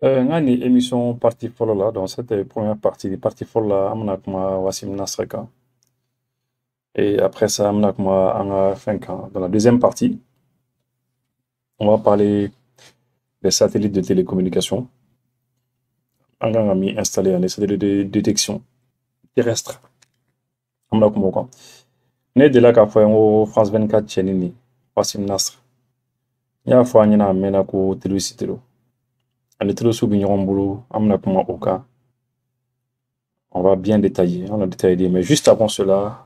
Ngani émission partie follow là, dans cette première partie follow là, amna kuma Wassim Nasreka. Et après ça, amna kuma anga Fenka. Dans la deuxième partie, on va parler des satellites de télécommunication. Anga ngami installé un satellites de détection terrestre. Amna kuma quoi. Ne de là qu'a fait en France 24 chenini, Wassim Nasr. Ya fois nyina mena ko télévisitelo. Ane télé sous bignon boulot, amna kuma oka. On va bien détailler, on a détaillé, mais juste avant cela,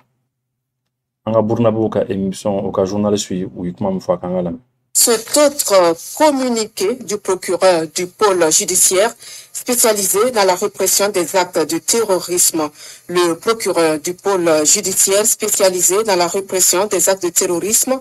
anga Bournabu ka émission au journal suivi ou kuma mfwa kanga. Cet autre communiqué du procureur du pôle judiciaire spécialisé dans la répression des actes de terrorisme. Le procureur du pôle judiciaire spécialisé dans la répression des actes de terrorisme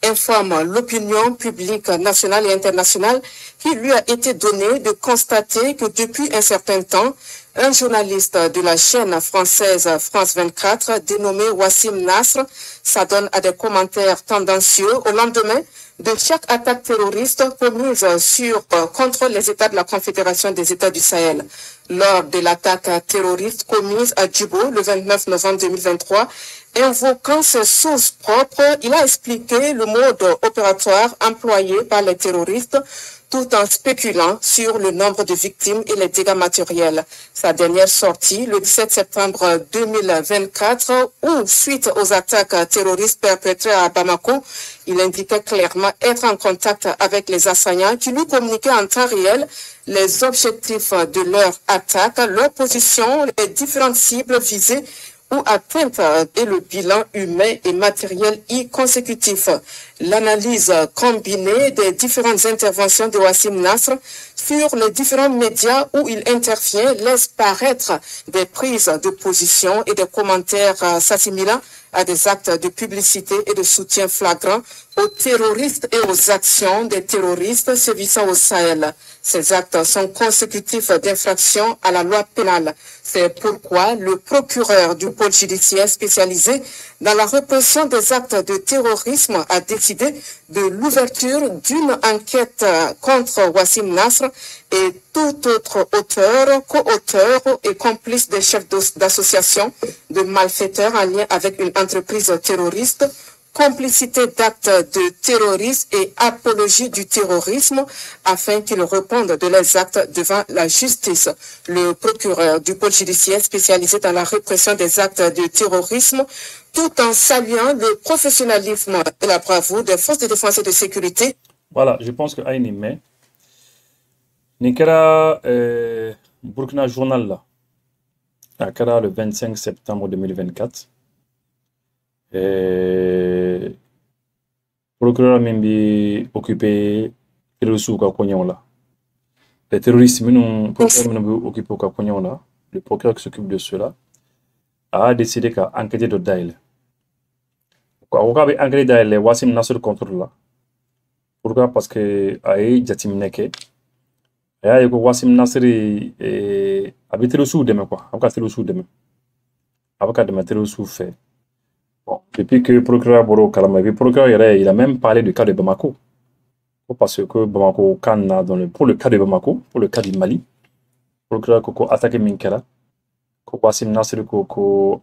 informe l'opinion publique nationale et internationale qu'il lui a été donné de constater que depuis un certain temps, un journaliste de la chaîne française France 24, dénommé Wassim Nasr, s'adonne à des commentaires tendancieux au lendemain de chaque attaque terroriste commise contre les États de la Confédération des États du Sahel. Lors de l'attaque terroriste commise à Djibo le 29 novembre 2023, invoquant ses sources propres, il a expliqué le mode opératoire employé par les terroristes tout en spéculant sur le nombre de victimes et les dégâts matériels. Sa dernière sortie, le 17 septembre 2024, où, suite aux attaques terroristes perpétrées à Bamako, il indiquait clairement être en contact avec les assaillants qui lui communiquaient en temps réel les objectifs de leur attaque, leur position, les différentes cibles visées ou atteinte et le bilan humain et matériel y consécutif. L'analyse combinée des différentes interventions de Wassim Nasr sur les différents médias où il intervient laisse paraître des prises de position et des commentaires s'assimilant à des actes de publicité et de soutien flagrant aux terroristes et aux actions des terroristes sévissant au Sahel. Ces actes sont consécutifs d'infractions à la loi pénale. C'est pourquoi le procureur du pôle judiciaire spécialisé dans la répression des actes de terrorisme a décidé de l'ouverture d'une enquête contre Wassim Nasr et tout autre auteur, co-auteur et complice des chefs d'association de malfaiteurs en lien avec une entreprise terroriste, complicité d'actes de terrorisme et apologie du terrorisme afin qu'ils répondent de leurs actes devant la justice. Le procureur du pôle judiciaire spécialisé dans la répression des actes de terrorisme, tout en saluant le professionnalisme et la bravoure des forces de défense et de sécurité. Voilà, je pense que Aïni mais Nikera Burkina Journal là, Akara le 25 septembre 2024. Procureur Mimbi occupé terroristes au là. Les terroristes occupés au là. Le procureur qui s'occupe de cela a décidé qu'à enquêter de Daïl. Quand on a enquêté Daïl, Wassim Nasr contrôle là. Pourquoi? Parce que Aïe Jatim Neke. Et Aïe Wassim Nasr avait terroristes demain quoi. Avocat terroristes demain. Avocat de terroristes fait. Bon, depuis que le procureur Boro Kalama, le procureur il a même parlé du cas de Bamako. Parce que Bamako, pour le cas de Bamako, pour le cas du Mali, le procureur a attaqué Minkela. Wassim Nasr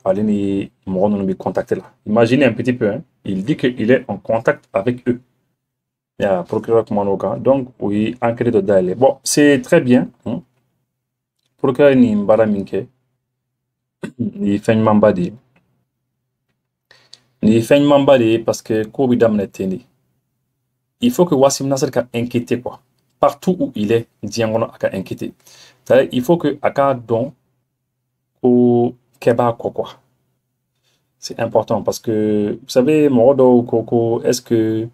Alini Moron contacté là. Imaginez un petit peu, hein, il dit qu'il est en contact avec eux. Il y a un procureur Kumanoka, donc oui, enquête de Daïle. Bon, c'est très bien. Hein. Procureur ni Mbara Minke, ni Feng Mambadi. Ni Feng Mambadi parce que Kobidam n'est il faut que Wassim Nasr soit inquiété quoi. Partout où il est, Diangono a inquiété. Il faut que Aka don au Keba quoi. C'est important parce que, vous savez, Morodo Koko, est-ce que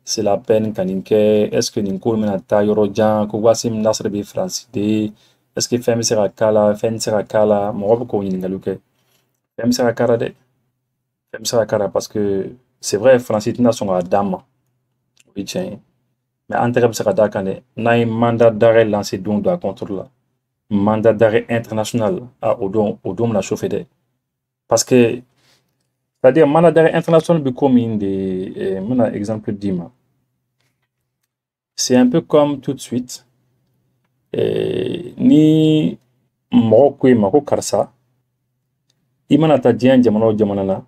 c'est la peine Kaninke, est-ce que Ninko Menata Yorojan, ko Wassim Nasr be francide, est-ce que Femme sera Kala, Morobo ko Yingaluke, Femme sera Kara de, Femme sera Kara parce que c'est vrai, Francide n'a son dame. Oui, tiens. Mais en termes de Dakane, n'a un mandat d'arrêt lancé donc de contrôle là. Mandat d'arrêt international à Odom la chauffée. Parce que, c'est-à-dire, mandat d'arrêt international, comme mon exemple d'IMA. C'est un peu comme tout de suite, ni mɔgɔ ko i ma ko karisa i mana taa diɲɛ jamana o jamana na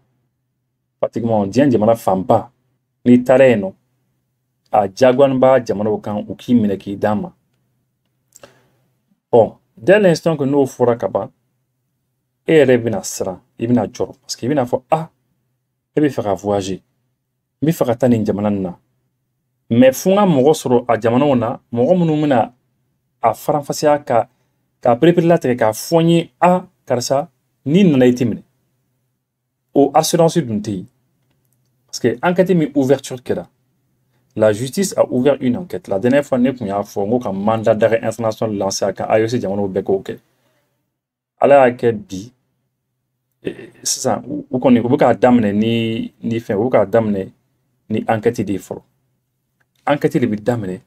pratiquement diɲɛ jamana fanba n'i taara yen nɔ a diyagoyalen b'a jamanaw kan u k'i minɛ k'i d'a ma. Bon, dès l'instant que n'o fɔra ka ban e yɛrɛ bɛna siran i bɛna jɔrɔ parce que i bɛna fɔ e bɛ fɛ ka voyager n bɛ fɛ ka taa nin jamana nin na mais fo n ka mɔgɔ sɔrɔ a jamanaw na mɔgɔ minnu bɛna a faranfasiya ka perepere latigɛ k'a fɔ n ye karisa n'i nana i tɛ minɛ o assurance dun tɛ yen parce que enquête min ouverture kɛra la justice a ouvert une enquête la dernière fois ne tun y'a fɔ n ko ka mandat d'arrêt international lancé a kan AEC jamanaw bɛɛ k'o kɛ ala y'a kɛ bi sisan u kɔni u bɛ k'a daminɛ ni fɛn u bɛ k'a daminɛ ni enquête de ye fɔlɔ enquête de bɛ daminɛ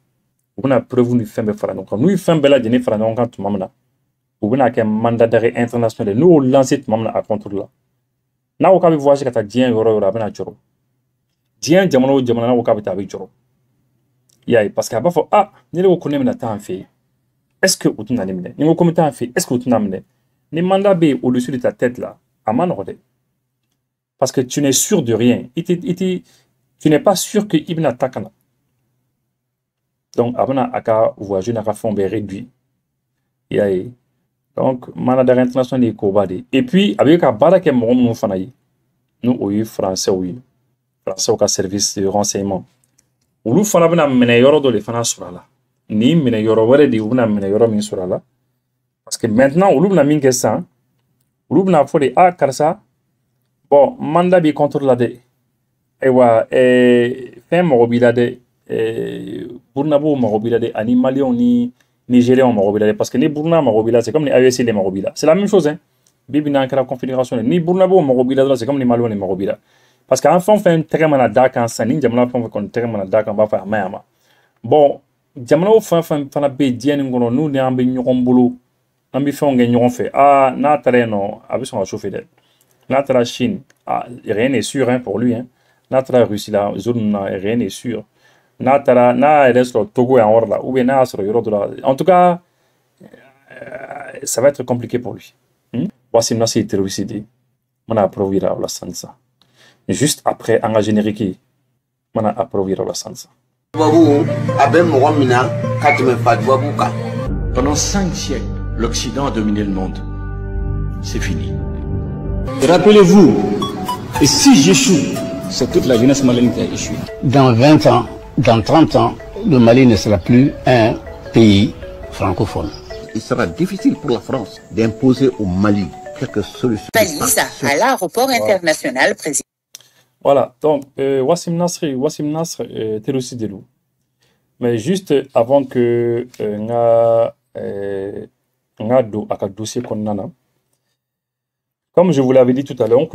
u bɛna preuve ni fɛn bɛɛ fara ɲɔgɔn kan n'u ye fɛn bɛɛ lajɛlen fara ɲɔgɔn kan tuma min na u bɛna kɛ mandat d'arrêt international n'u y'o lancé tuma min na a contre la n'a ko k'a bɛ voyager ka taa diɲɛ yɔrɔ o yɔrɔ a bɛna jɔrɔ diɲɛ jamana o jamana n'a ko k'a bɛ taa a bɛ jɔrɔ i y'a ye parce que a b'a fɔ ni ne ko ne bɛna taa an fɛ yen est ce que u tɛna ne minɛ ni n ko ko n bɛ taa an fɛ yen est ce que u tɛna minɛ ni mandat bɛ yen au-dessus de ta tête là a ma nɔgɔ dɛ parce que tu n'es sûr de rien tu n'es pas sûr que i bɛna taa ka na donc a bɛna a ka voyage n'a ka fɛnw bɛɛ réduit i y'a ye donc mandat d'arrêt international ye koba de et puis a bɛ ka baara kɛ mɔgɔ minnu fana ye n'o o ye français ye français ka service de renseignement olu fana bɛna minɛ yɔrɔ dɔ de fana sɔrɔ a la ni minɛ yɔrɔ wɛrɛ de u bɛna minɛ yɔrɔ min sɔrɔ a la parce que maintenant olu bɛna min kɛ sisan olu bɛna fɔ de karisa bon mandat b'i contre la dɛ ayiwa fɛn mago b'i la dɛ burunabɔw mago b'i la dɛ ani maliyɛnw ni nigériens mago b'i la dɛ parce que ni buruna mago b'i la c'est comme ni AEC de mago b'i la c'est la même chose hein bi bi n'an kɛra confédération ni burunabɔw mago b'i la dɔrɔn c'est comme ni maliyɛnw de mago b'i la parce que an fɛn o fɛn tɛgɛ mana d'a kan sisan ni jamana fɛn o fɛn kɔni tɛgɛ mana d'a kan b'a fɔ a ma ɲi a ma bon jamanaw fɛn o fɛn fana bɛ yen diɲɛ nin kɔnɔ n'u ni an bɛ ɲɔgɔn bolo an bɛ fɛnw kɛ ɲɔgɔn fɛ n'a taara yen nɔ a bɛ sɔn ka chauffer dɛ n'a taara Chine rien n'est sûr hein pour lui hein n'a taara Russie la zone na rien n'est sûr n'a yɛrɛ sɔrɔ Togo yan yɔrɔ la ou bien n'a y'a sɔrɔ yɔrɔ dɔ la en tout cas ça va être compliqué pour lui Wassim Nasri est terroriste de mana approve yira o la sansa juste après an ka générique mana approve yira o la sansa pendant 5 siècles l'Occident a dominé le monde c'est fini. Rappelez-vous, et si j'échoue, c'est toute la jeunesse malienne qui a échoué. Dans 20 ans, dans 30 ans, le Mali ne sera plus un pays francophone. Il sera difficile pour la France d'imposer au Mali quelques solutions. Valise à l'aéroport international président. Voilà, donc Wassim Nasr terroriste de loup. Mais juste avant que nga do aka dossier konnana. Comme je vous l'avais dit tout à l'heure,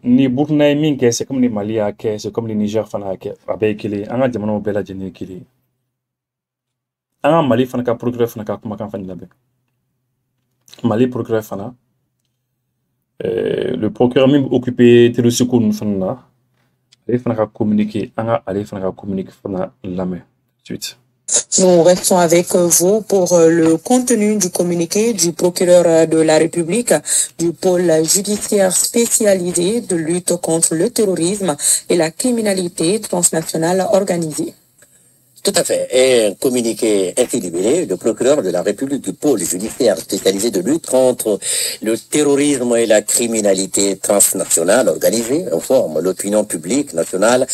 ni Burkina Minke, c'est comme les Mali, c'est comme les Niger, avec les Angadjamano Bella Jenekili. Un Mali Fanaka procureur Fanaka Kumakan Fanilabe. Mali procureur Fana. Le procureur même occupé de secours Fana. Allez Fanaka communiquer, allez Fanaka communiquer Fana la main. Suite. Nous restons avec vous pour le contenu du communiqué du procureur de la République du pôle judiciaire spécialisé de lutte contre le terrorisme et la criminalité transnationale organisée. Tout à fait. Et un communiqué intitulé le procureur de la République du pôle judiciaire spécialisé de lutte contre le terrorisme et la criminalité transnationale organisée informe l'opinion publique nationale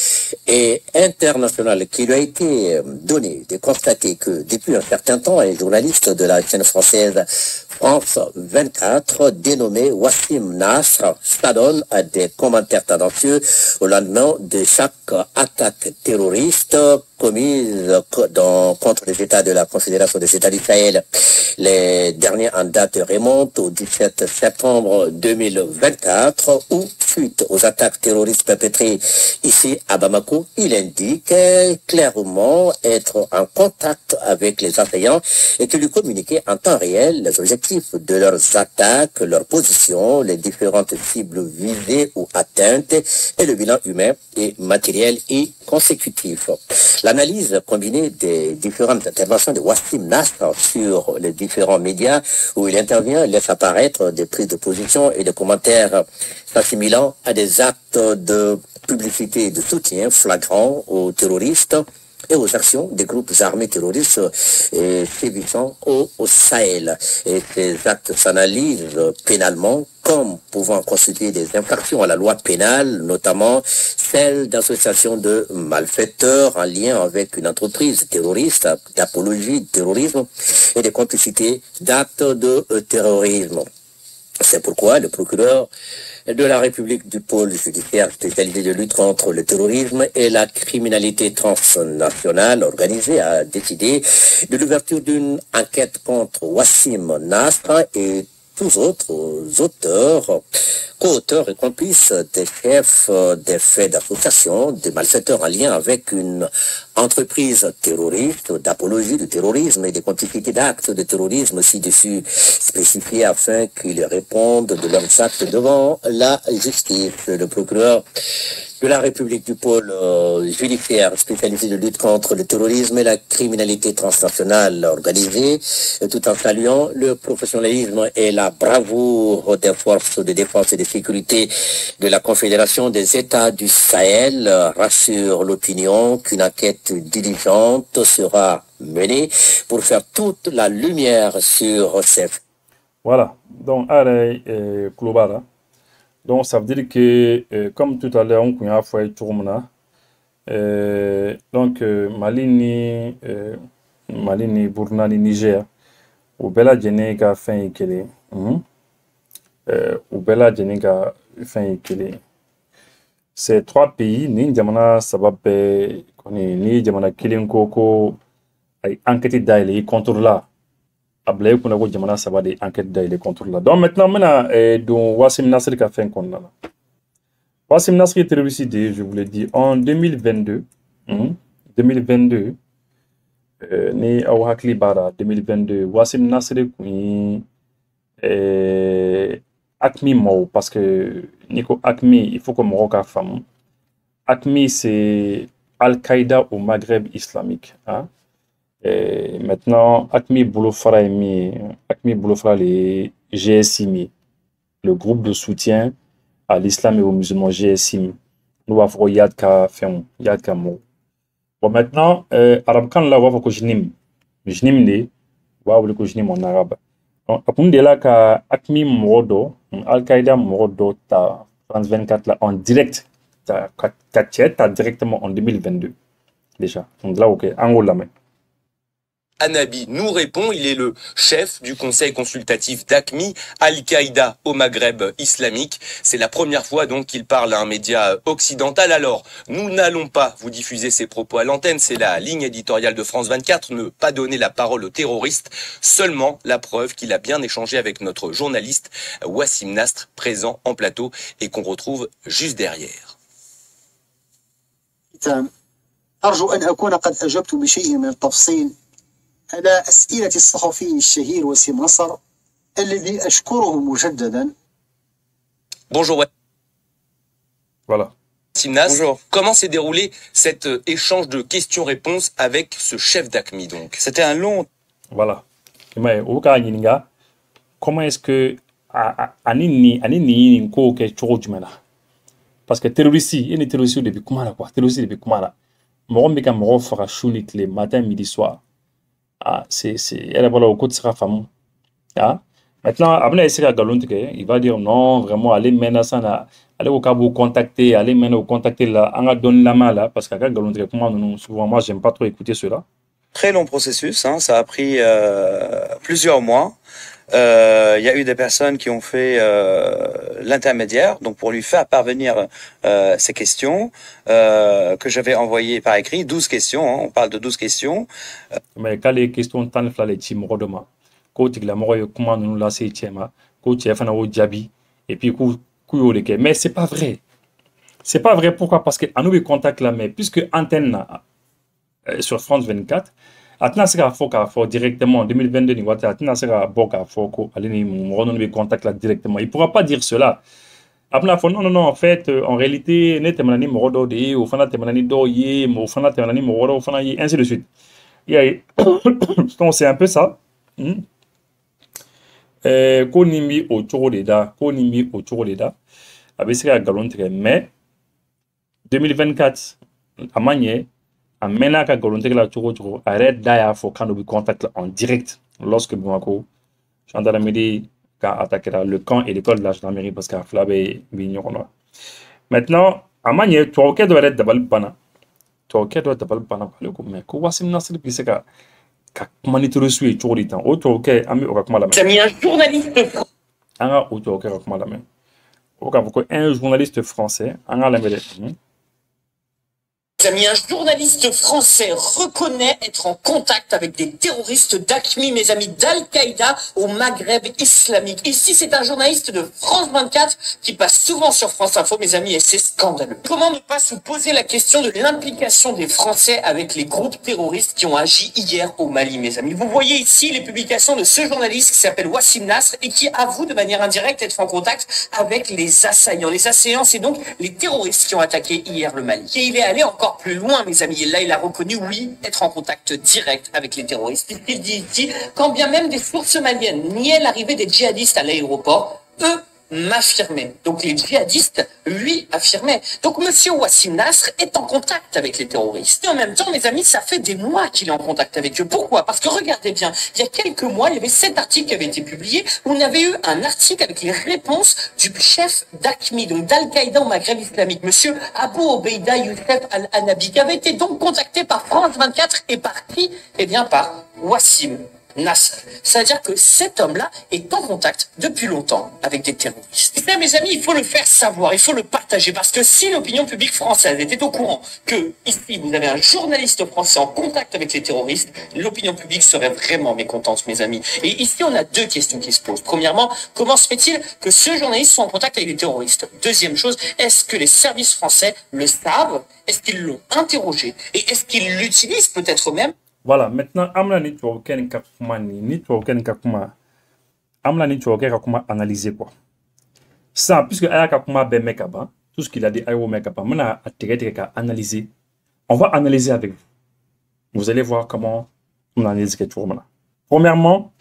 et internationale qui lui a été donné de constater que depuis un certain temps, un journaliste de la chaîne française France 24 dénommé Wassim Nasr s'adonne à des commentaires tendancieux au lendemain de chaque attaque terroriste commise contre les États de la Confédération des États d'Israël. Les derniers en date remontent au 17 septembre 2024 où, suite aux attaques terroristes perpétrées ici à Bamako, il indique clairement être en contact avec les assaillants et que lui communiquer en temps réel les objectifs descriptif de leurs attaques, leurs positions, les différentes cibles visées ou atteintes et le bilan humain et matériel et consécutif. L'analyse combinée des différentes interventions de Wassim Nasr sur les différents médias où il intervient laisse apparaître des prises de position et des commentaires s'assimilant à des actes de publicité et de soutien flagrant aux terroristes et aux actions des groupes armés terroristes sévissant au Sahel. Et ces actes s'analysent pénalement comme pouvant constituer des infractions à la loi pénale, notamment celle d'association de malfaiteurs en lien avec une entreprise terroriste, d'apologie du terrorisme et des complicités d'actes de terrorisme. C'est pourquoi le procureur de la République du pôle judiciaire spécialisé de lutte contre le terrorisme et la criminalité transnationale organisée a décidé de l'ouverture d'une enquête contre Wassim Nasr et tous autres auteurs, co-auteurs et complices des chefs des faits d'association, des malfaiteurs en lien avec une entreprise terroriste, d'apologie du terrorisme et des complicités d'actes de terrorisme ci-dessus spécifiés afin qu'ils répondent de leurs actes devant la justice. Le procureur de la République du pôle judiciaire spécialisé de lutte contre le terrorisme et la criminalité transnationale organisée, tout en saluant le professionnalisme et la bravoure des forces de défense et de sécurité de la Confédération des États du Sahel, rassure l'opinion qu'une enquête diligente sera menée pour faire toute la lumière sur ces... Voilà, donc, global. Donc, ça veut dire que, comme tout à l'heure, on a fait tourmena. Donc, Mali ni Burkina ni Niger, ou bela jene ka fin ikele. Ou bela jene ka fin ikele. Ces trois pays, ni jamana sababe, ni jamana kilinko ko ay enquête d'aile contre là. Ablaye kuna ko jamana saba de enquête d'aile contre là. Donc maintenant donc Wassim Nasr ka fin contre là. Wassim Nasr est terrorisé, je vous l'ai dit, en 2022. 2022 ni aw hakli bara 2022 Wassim Nasr ku AQMI mo parce que Nico AQMI, il faut que mon ka femme. AQMI c'est Al-Qaïda au Maghreb islamique, hein? Et maintenant AQMI Boulofara AQMI Boulofara les GSIMI, le groupe de soutien à l'islam et aux musulmans GSIMI. Nous avons Yad Ka Fem, Yad Ka Mo. Bon maintenant arabe kan la wa ko jnim ne wa wuli ko jnim en arabe. Donc de là ka AQMI Modo Al-Qaïda Modo ta France 24 là en direct ta directement en 2022 déjà. Donc là OK en haut là mais Anabi nous répond, il est le chef du conseil consultatif d'AQMI, Al-Qaïda au Maghreb islamique. C'est la première fois donc qu'il parle à un média occidental. Alors, nous n'allons pas vous diffuser ses propos à l'antenne, c'est la ligne éditoriale de France 24, ne pas donner la parole aux terroristes, seulement la preuve qu'il a bien échangé avec notre journaliste Wassim Nasr, présent en plateau et qu'on retrouve juste derrière. أرجو أن أكون قد أجبت بشيء من التفصيل على أسئلة الصحفي الشهير وسيم نصر الذي أشكره مجددا. Bonjour. Voilà. Wassim Nasr, bonjour. Comment s'est déroulé cet échange de questions-réponses avec ce chef d'AQMI donc? C'était un long... Voilà. Mais comment est-ce que Anini ko ke choro jumela? Parce que terroriste, il est terroriste depuis comment quoi? Terroriste depuis comment? Moron beka moron fera chouni le matin, midi, soir. Ah, c'est elle voilà au côté de sa femme. Ah, maintenant après essayer à galonte il va dire non vraiment allez maintenant ça allez au cas vous contacter, allez maintenant vous contacter là, on a donné la main là parce qu'à galonte comment nous souvent moi j'aime pas trop écouter cela. Très long processus, hein, ça a pris plusieurs mois. Il y a eu des personnes qui ont fait l'intermédiaire, donc pour lui faire parvenir ces questions que j'avais envoyées par écrit, 12 questions, hein, on parle de 12 questions. Mais quand les questions tant les team rodoma, côté la mort comment nous la c'est tiema, côté fana au jabi et puis mais c'est pas vrai. C'est pas vrai pourquoi? Parce que à nous contact là mais puisque antenne sur France 24 Atina sera fort directement en 2022 ni wata atina sera boka fort aller ni mon nom contact là directement. Il pourra pas dire cela. Après non en fait en réalité ne temanani morodo de au fana temanani do ye mo fana temanani morodo fana ye ainsi de suite. Donc c'est un peu ça. Ko nimbi au choro leda, ko nimbi au choro leda. Avec ce galon très mais 2024 à manier à mena ka galon la choro arrête d'ailleurs faut quand nous contact en direct lorsque Bamako Chandala Midi attaquera le camp et l'école de la gendarmerie parce qu'à Flabé Vigneron. Maintenant, à manier, toi, ok, doit être d'abord pana. Toi, ok, doit être d'abord pana. Mais quoi, c'est une astuce qui comment tu reçois toujours le temps. Autre, ok, ami, on va comment la main. J'ai mis un journaliste. Un autre, ok, on va comment la main. Un journaliste français, un la main. Amis, un journaliste français reconnaît être en contact avec des terroristes d'AQMI, mes amis, d'Al-Qaïda au Maghreb islamique. Ici, c'est un journaliste de France 24 qui passe souvent sur France Info, mes amis, et c'est scandaleux. Comment ne pas se poser la question de l'implication des Français avec les groupes terroristes qui ont agi hier au Mali, mes amis. Vous voyez ici les publications de ce journaliste qui s'appelle Wassim Nasr et qui avoue de manière indirecte être en contact avec les assaillants. Les assaillants, c'est donc les terroristes qui ont attaqué hier le Mali. Et il est allé encore plus loin, mes amis. Et là, il a reconnu, oui, être en contact direct avec les terroristes. Il dit ici, quand bien même des sources maliennes niaient l'arrivée des djihadistes à l'aéroport, eux m'affirmaient. Donc les djihadistes, lui, affirmaient. Donc monsieur Wassim Nasr est en contact avec les terroristes. Et en même temps, mes amis, ça fait des mois qu'il est en contact avec eux. Pourquoi? Parce que regardez bien, il y a quelques mois, il y avait 7 articles qui avaient été publiés où on avait eu un article avec les réponses du chef d'AQMI, donc d'Al-Qaïda au Maghreb islamique, monsieur Abou Obeida Youssef Al-Hanabi, qui avait été donc contacté par France 24 et par qui? Eh bien, par Wassim Nasr. C'est-à-dire que cet homme-là est en contact depuis longtemps avec des terroristes. Et ça, mes amis, il faut le faire savoir, il faut le partager, parce que si l'opinion publique française était au courant que ici vous avez un journaliste français en contact avec les terroristes, l'opinion publique serait vraiment mécontente, mes amis. Et ici, on a 2 questions qui se posent. Premièrement, comment se fait-il que ce journaliste soit en contact avec les terroristes? Deuxième chose, est-ce que les services français le savent? Est-ce qu'ils l'ont interrogé? Et est-ce qu'ils l'utilisent peut-être même? Voilà, maintenant, amla ni tu aucun kakuma ni tu aucun kakuma. Amla ni tu aucun kakuma analyser quoi. Ça, puisque aya kakuma ben mekaba, tout ce qu'il a dit ayo mekaba, mena a analyser. On va analyser avec vous. Vous allez voir comment on analyse quelque chose. Premièrement,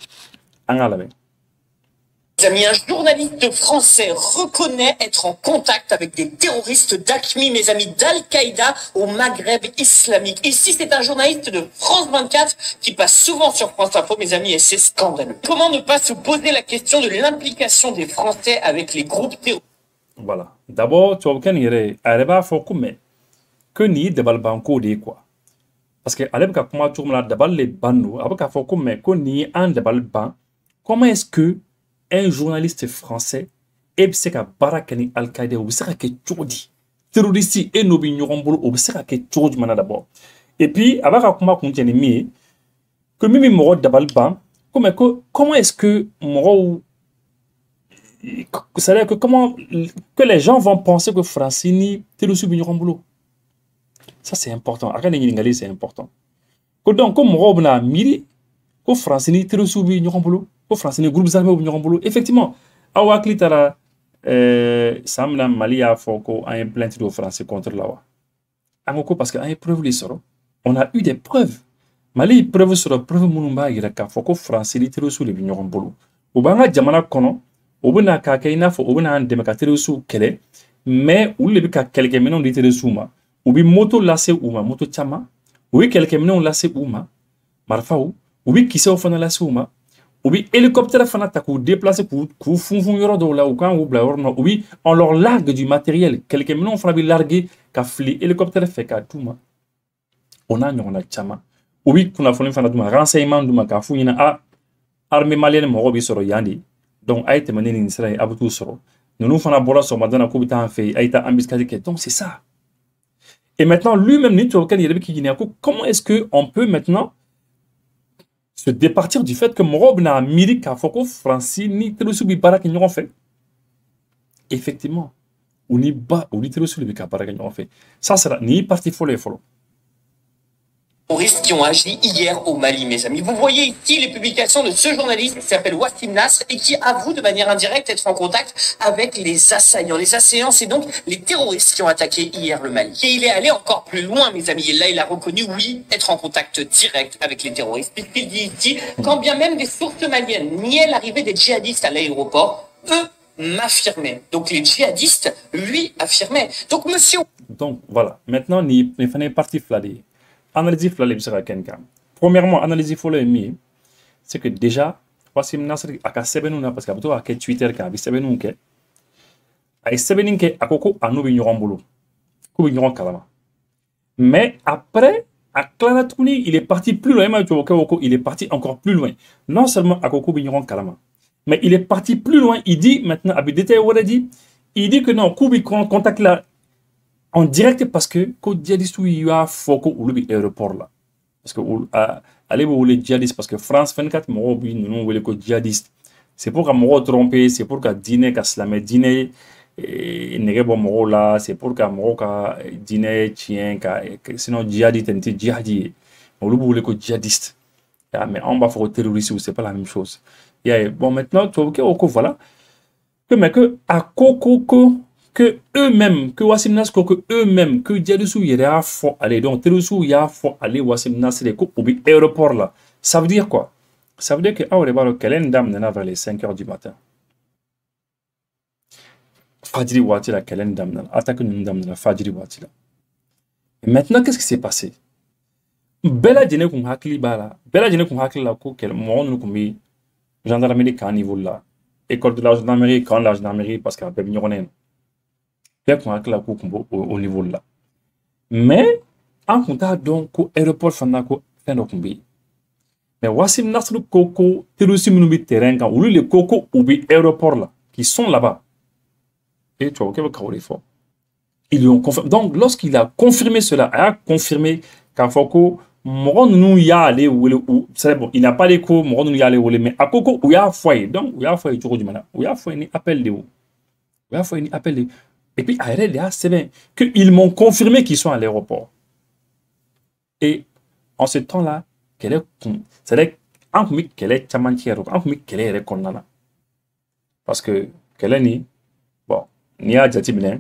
angalabe. Amis, un journaliste français reconnaît être en contact avec des terroristes d'AQMI, mes amis, d'Al-Qaïda au Maghreb islamique. Ici, c'est un journaliste de France 24 qui passe souvent sur France Info, mes amis, et c'est scandaleux. Comment ne pas se poser la question de l'implication des Français avec les groupes terroristes? Voilà. D'abord, tu vois qu'il arrive à faire que ni de balbanco de quoi. Parce que avec comment tu me l'as d'abord les bandes, avec à faire que ni un de balban. Comment est-ce que un journaliste français est barakani Al-Qaïda ou sera que Tchoudi terroriste et nos bignorambolo ou sera que Tchoudi mana d'abord. Et puis avec comment contient mi que mimi moro d'abalban comment est-ce que moro c'est-à-dire que comment que les gens vont penser que Francini terroriste bignorambolo. Ça c'est important. Arrêtez n'ingalé c'est important. Que donc comme moro na miri que Francini terroriste bignorambolo. Français, groupe armés au effectivement, awa klitara samna Mali a foko a une plainte de français contre la Angoko parce que a preuve les soro. On a eu des preuves. Mali preuve sur preuve munumba iraka foko français littéro sous les vignerons bolo. Obanga jamana kono, obuna ka kaina fo obuna ndeme ka teresu kele, mais ou le bika quelques menon littéro souma. Ubi moto lasse uma moto chama, oui quelques menon lasse uma, marfaou, ubi kise ofana lasse uma. Oui, hélicoptère fana ta ku déplacer ku funfun yoro do la ou quand ou bla orno oui on leur largue du matériel quelques minutes on fana bi larguer ka fli hélicoptère fait ka tuma on a nyona chama oui kuna fona fana duma renseignement duma ka fu nyina a armée malienne mo bi soro yandi donc a été mené ni sera abutu soro nous fana bora so madana ko bita fait a été embuscade donc c'est ça. Et maintenant lui-même ni to kan yele ki guinéa comment est-ce que on peut maintenant se départir du fait que Morob n'a miri qu'à Foko Francini Telusubi Barak n'ont fait. Effectivement, on y bat, on y Telusubi Barak n'ont fait. Ça sera ni parti follow. terroristes qui ont agi hier au Mali, mes amis. Vous voyez ici les publications de ce journaliste qui s'appelle Wassim Nasr et qui avoue de manière indirecte être en contact avec les assaillants. Les assaillants, c'est donc les terroristes qui ont attaqué hier le Mali. Et il est allé encore plus loin, mes amis. Et là, il a reconnu, oui, être en contact direct avec les terroristes. Puisqu'il dit ici, quand bien même des sources maliennes niaient l'arrivée des djihadistes à l'aéroport, eux m'affirmaient. Donc les djihadistes, lui, affirmaient. Donc monsieur... Donc voilà, maintenant, il fallait partir flader. Analyse flale bisa kenka. Premièrement, analyse flale mi, c'est que déjà, Wassim Nasr aka sebenuna parce que abuto aka Twitter ka bi sebenu ke. Ay sebenin ke akoko anu bi nyoron bolo. Ko bi nyoron kalama. Mais après, à Clara Touni, il est parti plus loin. Il est parti encore plus loin. Non seulement akoko bi nyoron kalama, mais il est parti plus loin. Il dit maintenant, Abidete Waradi, il dit que non, Koubi contacte là en direct parce que quand djihadiste il y a foko ou le aéroport là parce que allez vous les djihadistes parce que France 24 moi oui nous voulons que djihadiste c'est pour qu'à moi tromper c'est pour qu'à dîner qu'à slammer dîner et n'est bon moi là c'est pour qu'à moi qu'à dîner tien sinon djihadiste n'était djihadi on le voulait que djihadiste mais on va faire terroriste c'est pas la même chose et bon maintenant tu vois ok voilà que mais que à coco que eux-mêmes, que Wassim Nasr, que eux-mêmes, que Djadissou y a fort aller, donc Terrousou y a fort aller, Wassim Nasr, les coupes au aéroport là. Ça veut dire quoi? Ça veut dire que, quelle dame n'a vers les 5 h du matin. Fadjiri Watila, quelle dame n'a attaque une dame de Fadjiri Watila. Et maintenant, qu'est-ce qui s'est passé? Bella Djene Kum Hakli Bala, Bella Djene Kum Hakli la ko, quel moment nous kumbi, gendarmerie qu'à niveau là, école de la gendarmerie, quand la gendarmerie, parce qu'à Bébignonen. Au niveau là. Mais, en comptant donc, l'aéroport Fanako, mais Wassim Nasr Koko, terrorisme terrain, quand ou les Koko ou l'aéroport là, qui sont là-bas. Et tu vois, ils lui ont confirmé. Donc, lorsqu'il a confirmé cela, il a confirmé qu'à Foko, Moron nous y a allé ou c'est bon, il n'a pas l'écho, Moron nous y a allé ou mais à Koko, où il y a foyer. Donc, où il y a foyer, tu vois, où il y a foyer, ni appel de où. Où il y a foyer, ni appel de. Et puis, c'est bien qu'ils m'ont confirmé qu'ils sont à l'aéroport. Et en ce temps-là, c'est-à-dire, qu'elle est chamantière, qu'elle est condamnée. Parce que, qu'elle est ni, bon, ni à Djatibine,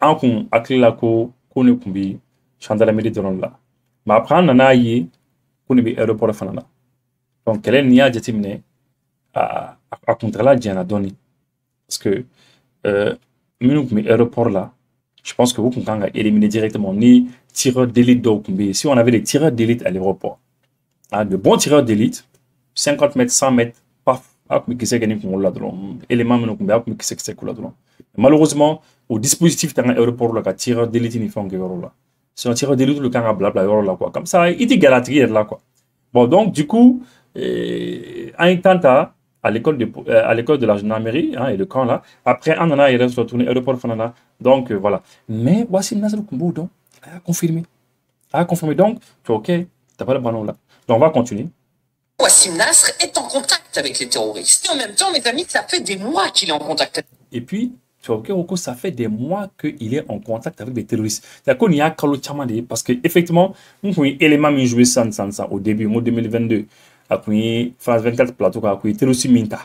en qu'on a créé la co, qu'on est kumbi, chandalamiri de là. Mais après, on a eu, qu'on est à l'aéroport de Fanana. Donc, qu'elle est ni à Djatibine, à contre la Djana Doni. Parce que, aéroport là, je pense que vous pouvez éliminer directement ni tireurs d'élite d'Okumbi. Si on avait des tireurs d'élite à l'aéroport, de bons tireurs d'élite, 50 mètres, 100 mètres, paf, malheureusement, au dispositif d'un aéroport là, tireur d'élite il faut que là. C'est un tireur d'élite le camp blabla là quoi. Comme ça, il dit galatrier là quoi. Bon donc du coup, à un temps à l'école de la gendarmerie et le camp là. Après, on en a retourné aéroport Fanana. Donc voilà. Mais Wassim Nasr Kumbo donc a confirmé. Donc, tu es ok, t'as pas le ballon là. Donc on va continuer. Wassim Nasr est en contact avec les terroristes. Et en même temps, mes amis, ça fait des mois qu'il est en contact. Et puis, tu vois, ok, ça fait des mois qu'il est en contact avec des terroristes. C'est-à-dire qu'on y a Kalo parce qu'effectivement, on a eu élément joué ça au début, mois 2022. Après France 24 plateau après terrorisme minta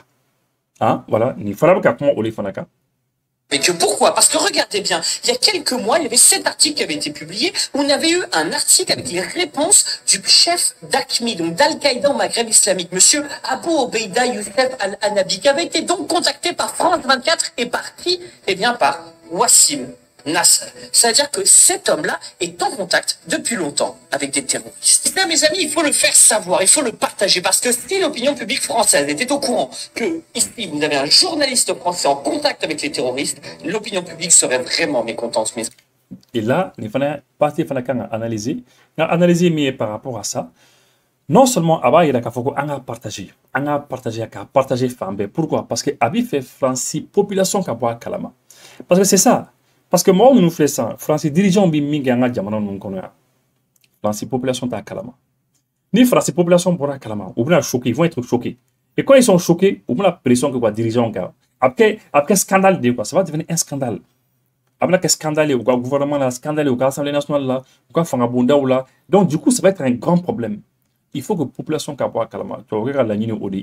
voilà ni fera pas comment oli fanaka. Mais que pourquoi? Parce que regardez bien, il y a quelques mois, il y avait 7 articles qui avaient été publiés. On avait eu un article avec les réponses du chef d'AQMI, donc d'Al-Qaïda au Maghreb islamique, monsieur Abou Obeida Youssef Al-Anabi, qui avait été donc contacté par France 24 et par qui? Eh bien par Wassim Nasr. C'est-à-dire que cet homme-là est en contact depuis longtemps avec des terroristes. Et ça, mes amis, il faut le faire savoir, il faut le partager, parce que si l'opinion publique française était au courant que ici vous avez un journaliste français en contact avec les terroristes, l'opinion publique serait vraiment mécontente. Et là, il fallait partir analyser mais par rapport à ça. Non seulement Abba il a partagé Fambe. Pourquoi? Parce que Abi fait Francis population qui a Kalama. Parce que c'est ça. Parce que moi, nous faisons ça. Francis dirigeant Bimminga Diamant non connaît. Francis population ta Kalama. Ni Francis population pour la Kalama. Ils vont choquer, ils vont être choqués. Et quand ils sont choqués, ils ont la pression que quoi dirigeant. Après scandale de quoi, ça va devenir un scandale. Abna scandale au gouvernement là, scandale au Assemblée nationale là, au Fangabunda là. Donc du coup, ça va être un grand problème. Il faut que la population soit calme.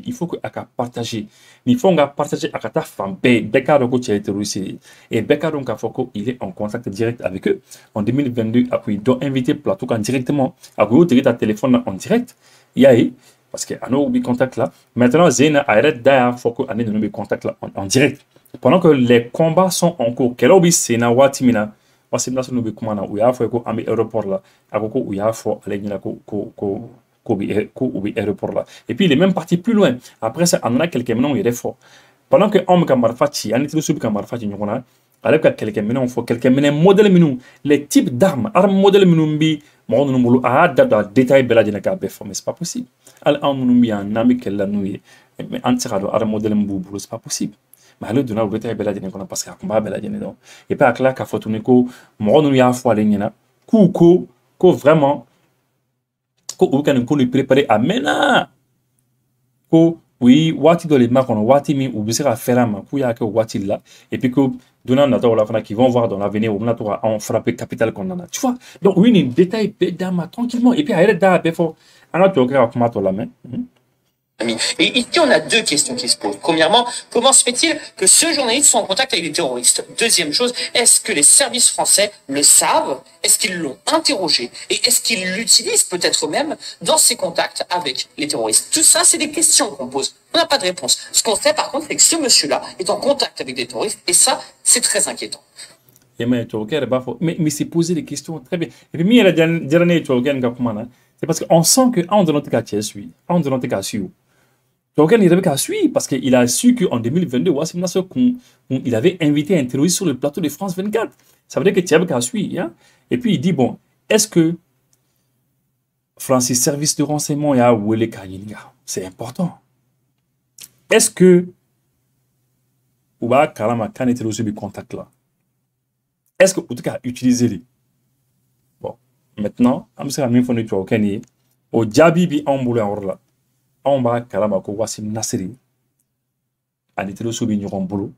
Il faut que partager. Il faut partager avec ta femme. Beka donc tu es terroriste et Beka donc il est en contact direct avec eux. En 2022, ils doivent inviter plateau directement. Après ta téléphone en direct. Il y a parce que nous avons contact là. Maintenant, Zena arrête d'ailleurs faut que nous avons contact là en direct. Pendant que les combats sont en cours. Quel obi c'est na watimina. Parce que nous avons commandé où il y a faut que aéroport là. Après où il y a faut aller aéroport là. Et puis il est même parti plus loin. Après ça, on a quelques minutes, il est fort. Pendant que on marfati, on est sur marfati, on a avec quelques minutes, on faut quelques minutes modèle minutes, les types d'armes, armes modèle minutes, on nous a des détails bela de la mais c'est pas possible. Al on nous a un ami qu'elle a noué, mais en tirant armes modèle mbouboulou, c'est pas possible. Mais alors donner le détail bela de la parce qu'il y a combat bela de la et pas là qu'à photoner ko, moi on nous a fois les niens, ko vraiment ko ukan ko lui préparer à mena ko oui wati do les marques on wati mi ou bisera ferama ko ya ke wati là et puis que donnant na la fana qui vont voir dans l'avenir on a en frapper capital qu'on en a tu vois donc oui une détail bedama tranquillement et puis arrête da befo ana to ka kuma to la main. Et ici, on a deux questions qui se posent. Premièrement, comment se fait-il que ce journaliste soit en contact avec des terroristes? Deuxième chose, est-ce que les services français le savent? Est-ce qu'ils l'ont interrogé? Et est-ce qu'ils l'utilisent peut-être même dans ses contacts avec les terroristes? Tout ça, c'est des questions qu'on pose. On n'a pas de réponse. Ce qu'on sait, par contre, c'est que ce monsieur-là est en contact avec des terroristes. Et ça, c'est très inquiétant. Mais c'est poser des questions très bien. Et puis, c'est parce qu'on sent que en de notre cas, en de notre cas, donc, il a su parce qu'il a su qu'en 2022, Wassim Nasser, il avait invité un terroriste sur le plateau de France 24. Ça veut dire que Thiago a su. Hein? Et puis, il dit, bon, est-ce que Francis, service de renseignement, il y a Wele Kayinga? C'est important. Est-ce que Ouba Kalama Kane terroriste du contact là? Est-ce que, en tout cas, utiliser-les? Bon, maintenant, on va faire un au Djabibi en boulot là. On va kalama ko Wassim Nasseri ani telo sobi ñoron bolo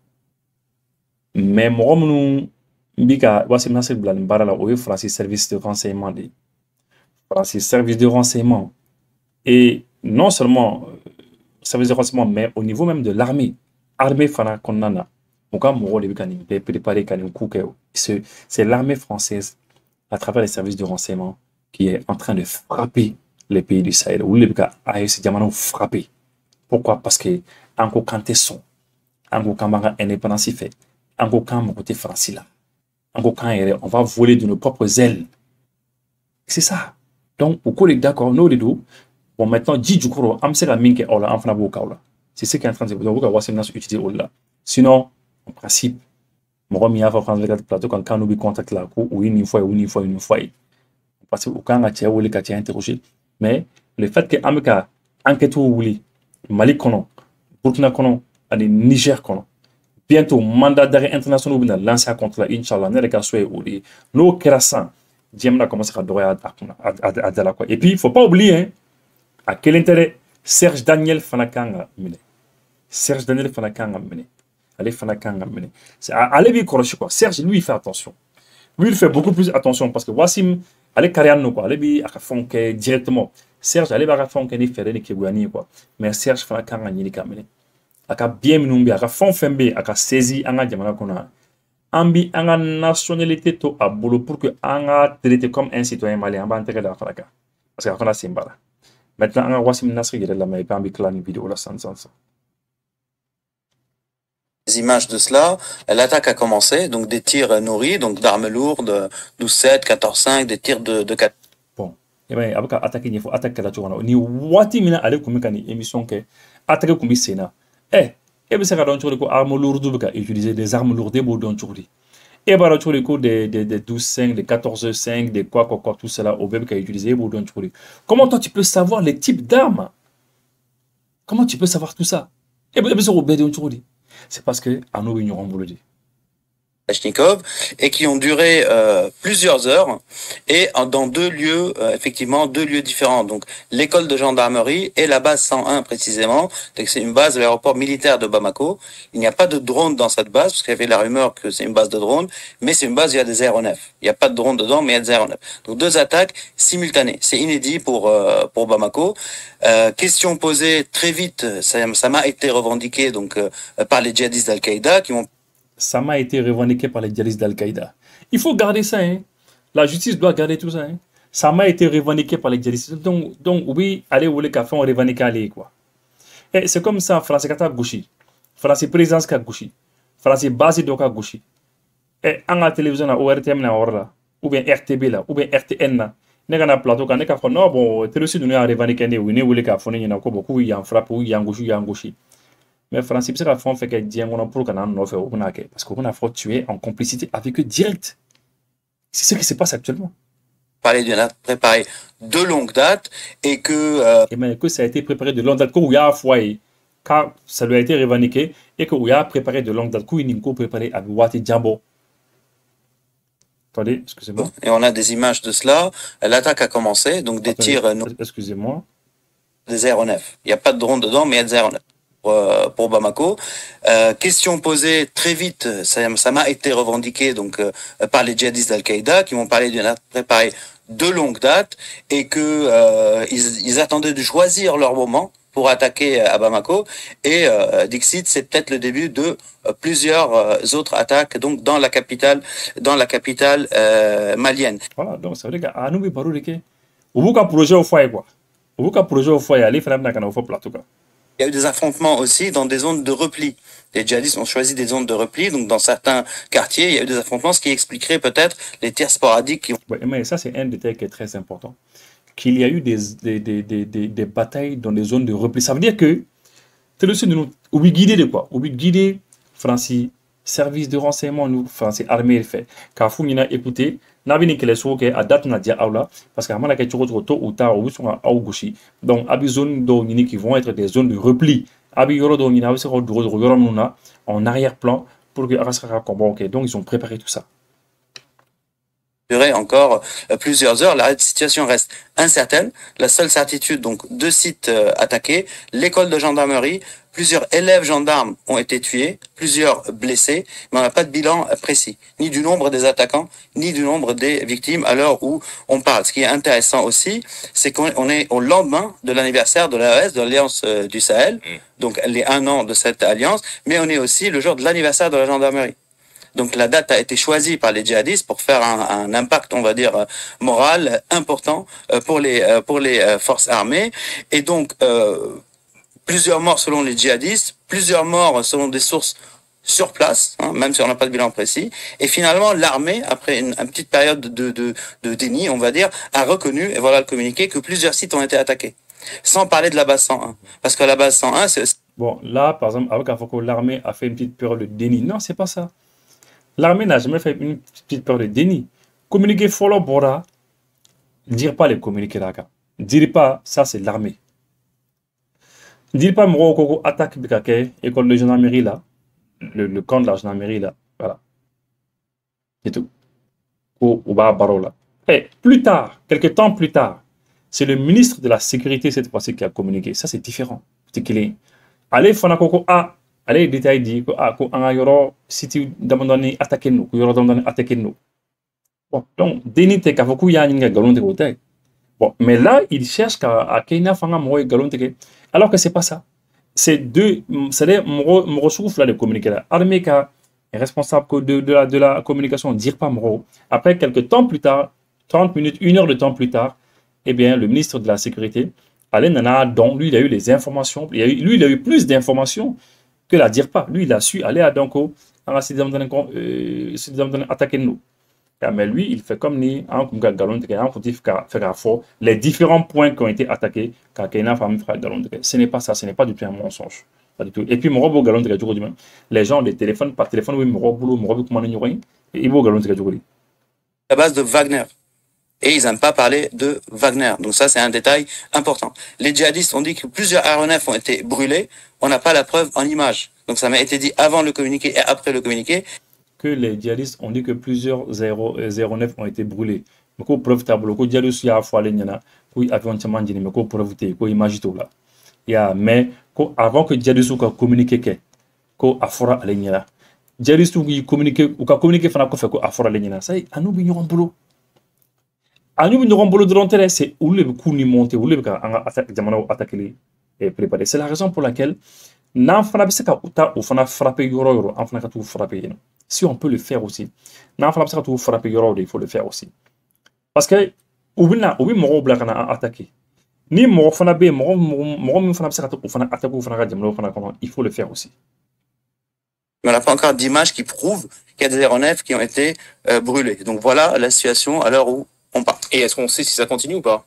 mais mo munu mbika Wassim Nasseri blan barala o Francis service de renseignement de Francis service de renseignement et non seulement service de renseignement mais au niveau même de l'armée fana konana moka mo de bikani préparer kanim kuke c'est l'armée française à travers les services de renseignement qui est en train de frapper les pays du Sahel, où les cas AES Diamano frappé. Pourquoi? Parce que Anko Kanté son, Anko Kambanga indépendance fait, Anko Kam côté français là, Anko Kan on va voler de nos propres ailes. C'est ça. Donc, au collègue d'accord, nous les deux, bon maintenant, dit du coup, Amsela Minke Ola, Amfana Bokaola. C'est ce qui est en train de se dire, Wassim Nasser utiliser Ola. Sinon, en principe, moi, je vais faire France 24 plateau quand nous contact là, ou une fois. Parce que quand on a interrogé, mais le fait que Amérique enquête ou Mali kono, Burkina kono, et Niger kono, bientôt mandat d'arrêt international va lancer contre la Inch'Allah, n'est pas souhait ou les nos kerasans, Diamna commence à doyer à la quoi. Et puis il faut pas oublier à quel intérêt Serge Daniel Fanakanga mené. Serge Daniel Fanakanga mené. Allez Fanakanga mené. Allez bien crocher quoi. Serge lui il fait attention. Lui il fait beaucoup plus attention parce que Wassim allez carrière quoi, allez à fond directement. Serge allez à fond ni faire ni kebouani quoi. Mais Serge fera quand ni kamene. Aka bien minumbi aka fond fembe aka saisi anga jamana kona. Ambi anga nationalité to abolo pour que anga traité comme un citoyen malien amba intérêt da faraka. Parce que akona simbala. Maintenant anga Wassim Nasser il la mais pas ambi clan vidéo la sans. Les images de cela, l'attaque a commencé, donc des tirs nourris, donc d'armes lourdes, 12-7, 14-5, des tirs de 4. Bon, et bien, après attaquer, il faut attaquer la tourne. Ni wati mina aller comme une émission que attaquer comme Sénat. Et bien, c'est quand on dit armes lourdes, utiliser des armes lourdes pour don chouri. Et bien, on dit des 12-5, des 14-5, des quoi, tout cela au web qu'a utilisé pour don chouri. Comment toi tu peux savoir les types d'armes? Comment tu peux savoir tout ça? Et bien, c'est au web don chouri. C'est parce que à nous ignorons vous le dire. Kalachnikov, et qui ont duré plusieurs heures et dans deux lieux, effectivement, deux lieux différents. Donc l'école de gendarmerie et la base 101 précisément. C'est une base de l'aéroport militaire de Bamako. Il n'y a pas de drone dans cette base, parce qu'il y avait la rumeur que c'est une base de drone, mais c'est une base où il y a des aéronefs. Il n'y a pas de drone dedans, mais il y a des aéronefs. Donc deux attaques simultanées. C'est inédit pour Bamako. Question posée très vite, ça m'a été revendiqué donc par les djihadistes d'Al-Qaïda qui ont... Ça m'a été revendiqué par les djihadistes d'Al-Qaïda. Il faut garder ça. Hein. La justice doit garder tout ça. Hein. Ça m'a été revendiqué par les djihadistes. Donc oui, allez, vous voulez on revendique aller quoi. Et c'est comme ça, France Kata Gouchi. France présidence ka Gouchi. France base doka Gouchi. Et en la télévision, na ORTM na orla, ou bien RTB là, ou bien RTN na. N'est qu'un plateau quand n'est qu'à faire non bon, t'es aussi donné à revendiquer ne ou ne voulez qu'à faire n'y'a quoi beaucoup y a un frappe ou y a un gauche. Mais France, c'est ça qu'on fait que Dieng on a pour qu'on a un offre parce qu'on a fait tuer en complicité avec eux direct. C'est ce qui se passe actuellement. Parler d'une acte préparé de longue date et que que ça a été préparé de longue date où il y a un foyer car ça lui a été revendiqué et que il y a préparé de longue date où il a préparé à Wati Djambo. Attendez, excusez-moi. Et on a des images de cela. L'attaque a commencé, donc des tirs. Excusez-moi. Des aéronefs. Il n'y a pas de drone dedans, mais il y a des aéronefs. Pour Bamako. Question posée très vite, ça m'a été revendiqué donc par les djihadistes d'Al-Qaïda qui m'ont parlé d'une attaque préparée de longue date et que ils attendaient de choisir leur moment pour attaquer à Bamako et Dixit, c'est peut-être le début de plusieurs autres attaques donc dans la capitale malienne. Voilà, donc ça veut dire qu'à nous parler que vous avez projet au foyer quoi. Vous avez projet au foyer aller faire un plateau quoi. Il y a eu des affrontements aussi dans des zones de repli. Les djihadistes ont choisi des zones de repli, donc dans certains quartiers, il y a eu des affrontements, ce qui expliquerait peut-être les tirs sporadiques qui ont... Ouais, mais ça, c'est un détail qui est très important. Qu'il y a eu des batailles dans des zones de repli. Ça veut dire que, nous guider de quoi? Nous guider, Francis, service de renseignement, nous, Francis, armée, fait. Car vous n'avez écouté, n'avez que les sourds à date n'a dit aula parce qu'à mon avis, tôt ou tard, ou sont à gauche. Donc, à des zones qui vont être des zones de repli. En arrière-plan pour que Arasaka combat. Donc, ils ont préparé tout ça. Durer encore plusieurs heures. La situation reste incertaine. La seule certitude, donc, deux sites attaqués, l'école de gendarmerie, plusieurs élèves gendarmes ont été tués, plusieurs blessés, mais on n'a pas de bilan précis, ni du nombre des attaquants, ni du nombre des victimes à l'heure où on parle. Ce qui est intéressant aussi, c'est qu'on est au lendemain de l'anniversaire de l'AES, de l'Alliance du Sahel, donc les 1 an de cette alliance, mais on est aussi le jour de l'anniversaire de la gendarmerie. Donc la date a été choisie par les djihadistes pour faire un impact, on va dire, moral important pour les forces armées. Et donc, plusieurs morts selon les djihadistes, plusieurs morts selon des sources sur place, hein, même si on n'a pas de bilan précis. Et finalement, l'armée, après une petite période de déni, on va dire, a reconnu, et voilà le communiqué, que plusieurs sites ont été attaqués. Sans parler de la base 101. Parce que la base 101, c'est... Bon, là, par exemple, avec Afoko, l'armée a fait une petite période de déni. Non, c'est pas ça. L'armée n'a jamais fait une petite période de déni. Communiquer follow bora, dire pas les communiquer là. Dire pas, ça c'est l'armée. Dire pas, Moro attaque Bikake, école de gendarmerie là, le camp de la gendarmerie là, voilà. C'est tout. Ou Baro là. Et plus tard, quelques temps plus tard, c'est le ministre de la Sécurité cette fois-ci qui a communiqué. Ça c'est différent. C'est qu'il est. Allez, Fanakoko A. Allez, détail dit que si tu demandes attaquer nous, attaquer nous. Bon, donc, déni te kafoku ya n'inga galon de côté. Bon, mais là, il cherche à Kenya fanga mo galon de alors que c'est pas ça. C'est deux, c'est mo souffle là de communiquer là. Armée ka est responsable de la communication, dire pas mo. Après quelques temps plus tard, 30 minutes, 1 heure de temps plus tard, eh bien, le ministre de la Sécurité, Alain Nana, donc lui, il a eu les informations, il a eu plus d'informations que la dire pas. Lui, il a su aller à Donko, attaquer nous. Mais lui, il fait comme ni les différents points qui ont été attaqués ce n'est pas ça, ce n'est pas du tout un mensonge. Pas du tout. Et puis, les gens, les téléphones, par téléphone, oui, la base de Wagner. Et ils n'aiment pas parler de Wagner. Donc ça, c'est un détail important. Les djihadistes ont dit que plusieurs aéronefs ont été brûlés. On n'a pas la preuve en image. Donc ça m'a été dit avant le communiqué et après le communiqué. que les djihadistes ont dit que plusieurs aéronefs ont été brûlés. Mais quoi preuve tableau, quoi djihadistes y a foalé nyana, quoi avion chamman djini, mais quoi preuve té, quoi image tout là. Ya mais quoi avant que djihadistes ou communiquer que, quoi afora alé nyana. Djihadistes ou communiquer fana quoi fait quoi afora alé nyana. Ça y anu bi ñoron bolo. Anu bi ñoron bolo de l'intérêt c'est où le coup ni monter, où le ka attaque jamana attaquer et préparer. C'est la raison pour laquelle n'en fana bi se ka uta ou fana frapper yoro yoro, en fana ka tout frapper yeno. Si on peut le faire aussi. N'en fana bi se ka tout frapper yoro, il faut le faire aussi. Parce que obi moro bla kana attaquer. Ni moro fana be moro min fana bi se ka tout fana attaquer ou fana ka jamana fana comment, il faut le faire aussi. Mais on n'a pas encore d'images qui prouvent qu'il y a des aéronefs qui ont été brûlés. Donc voilà la situation à l'heure où on parle. Et est-ce qu'on sait si ça continue ou pas?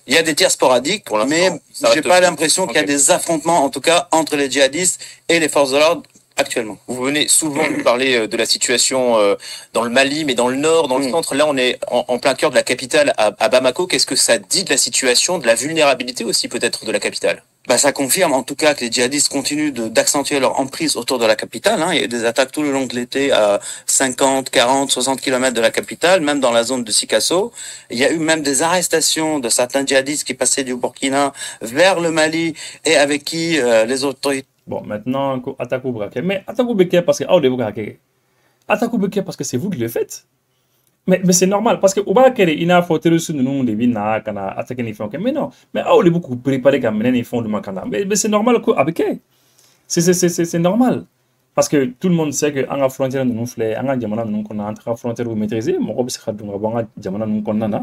Il y a des tirs sporadiques, mais j'ai pas l'impression qu'il y a des affrontements, en tout cas, entre les djihadistes et les forces de l'ordre actuellement. Vous venez souvent nous parler de la situation dans le Mali, mais dans le nord, dans le centre. Là, on est en plein cœur de la capitale, à Bamako. Qu'est-ce que ça dit de la situation, de la vulnérabilité aussi peut-être de la capitale? Bah, ça confirme en tout cas que les djihadistes continuent d'accentuer leur emprise autour de la capitale. Hein. Il y a eu des attaques tout le long de l'été à 50, 40, 60 km de la capitale, même dans la zone de Sikasso. Il y a eu même des arrestations de certains djihadistes qui passaient du Burkina vers le Mali et avec qui les autorités... Bon, maintenant, attaque au braquet. Mais attaque au braquet parce que... Attaque au braquet parce que c'est vous qui le faites. Mais c'est normal, parce que au braquet, il y a un fauteuil sur nous, les vins, kana attaquer les fonds. Mais non, mais les beaucoup préparé comme mener les fonds de Makana. Mais c'est normal qu'avec c'est normal. Parce que tout le monde sait que en frontière nous flé, en diamana nous qu'on a entre frontière ou maîtriser, mon robe sera donc bon diamana nous qu'on a.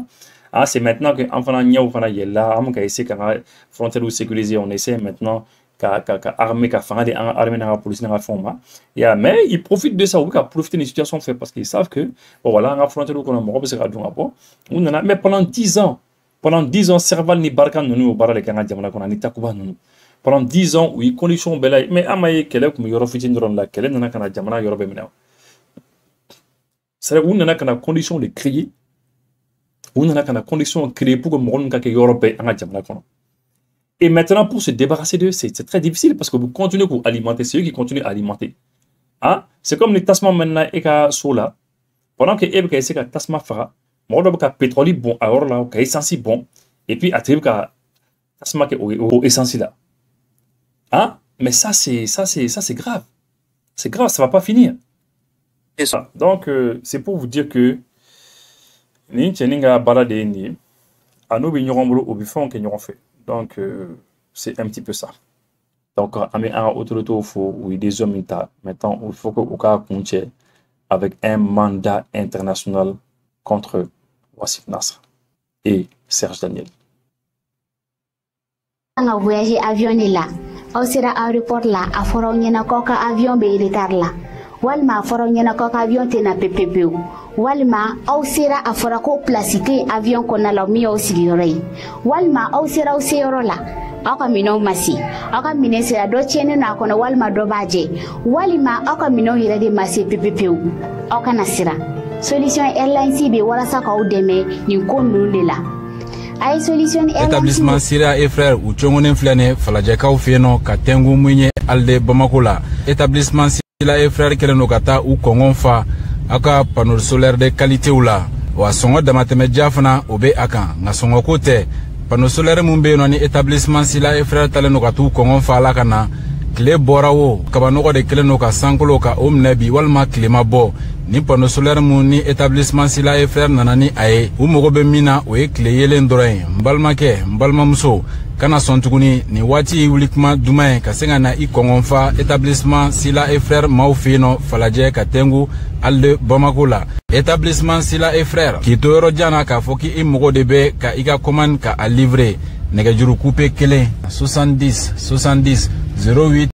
Ah, c'est maintenant que en fanant nia ou fanant yella, am ka essayer quand frontière ou sécurisée, on essaie maintenant ka armée ka fanga des armée na police na fond ya mais ils profitent de ça ou ka profiter des situations fait parce qu'ils savent que bon voilà en frontière qu'on a mon robe sera donc bon. On en a mais pendant 10 ans serval ni barkan nous bara le kana diamana qu'on a ni takuba nous. Pendant 10 ans, oui, conditions belles, mais amaye kele comme yoro fitin dans la kele nana kana jamana yoro bemena. C'est où nana kana condition de créer, où nana kana condition de créer pour que mon kake yoro be anga jamana kono. Et maintenant pour se débarrasser d'eux, c'est très difficile parce que vous continuez à alimenter, c'est eux qui continuent à alimenter. Hein? C'est comme les tasma maintenant et ka sola. Pendant que ebe ka essaie ka tasma fara, modo ka pétrole bon alors là ka essence bon et puis à tribu ka tasma ke au essence là. Hein? Mais ça c'est grave. C'est grave, ça va pas finir. Et ça. Donc c'est pour vous dire que ni cheninga balade ni anu bi nyorombo obifon ke nyoron fait. Donc c'est un petit peu ça. Donc amé un autorité faut oui des hommes maintenant il faut que au cas compte avec un mandat international contre Wassif Nasr et Serge Daniel. On a voyagé avion là. Au sera aéroport là, à foro nyena koka avion be retard là. Walma foro nyena koka avion tena PPPU. Walma au sera a foro ko placité avion kona la mi au sigirei. Walma au sera au seoro là. Aka mino masi. Aka mine sera do chene na kona walma do baje. Walima aka mino hirade masi PPPU. Aka nasira. Solution airline be wala saka ou deme ni konu de là. Établissement Syria et frères ou Tchongonen Flane Falajakaw Feno Katengu Mouye Alde Bamakola. Établissement Syria et frères Keleno Kata ou Kongonfa Aka panneau solaire de qualité ou la. Wa songo damateme jafana obe aka nga songo kote panneau solaire mumbe no ni établissement Syria et frères Taleno Katu Kongonfa la kana kle borawo kabanoko de keleno ka sankolo ka omnebi walma klima bo ni panneau solaire mu ni établissement Syria et frères nanani aye u mogo be mina o e kle yelen dorain mbalmake mbalmamso kana sontuguni ni wati wulikma dumain ka senga na I Kongonfa établissement Syria et frères maufino falaje katengu alde Bamakola établissement Syria et frères ki toyoro jana ka foki I mogo de be ka ika commande ka a livrer nega juru coupe kele 70 08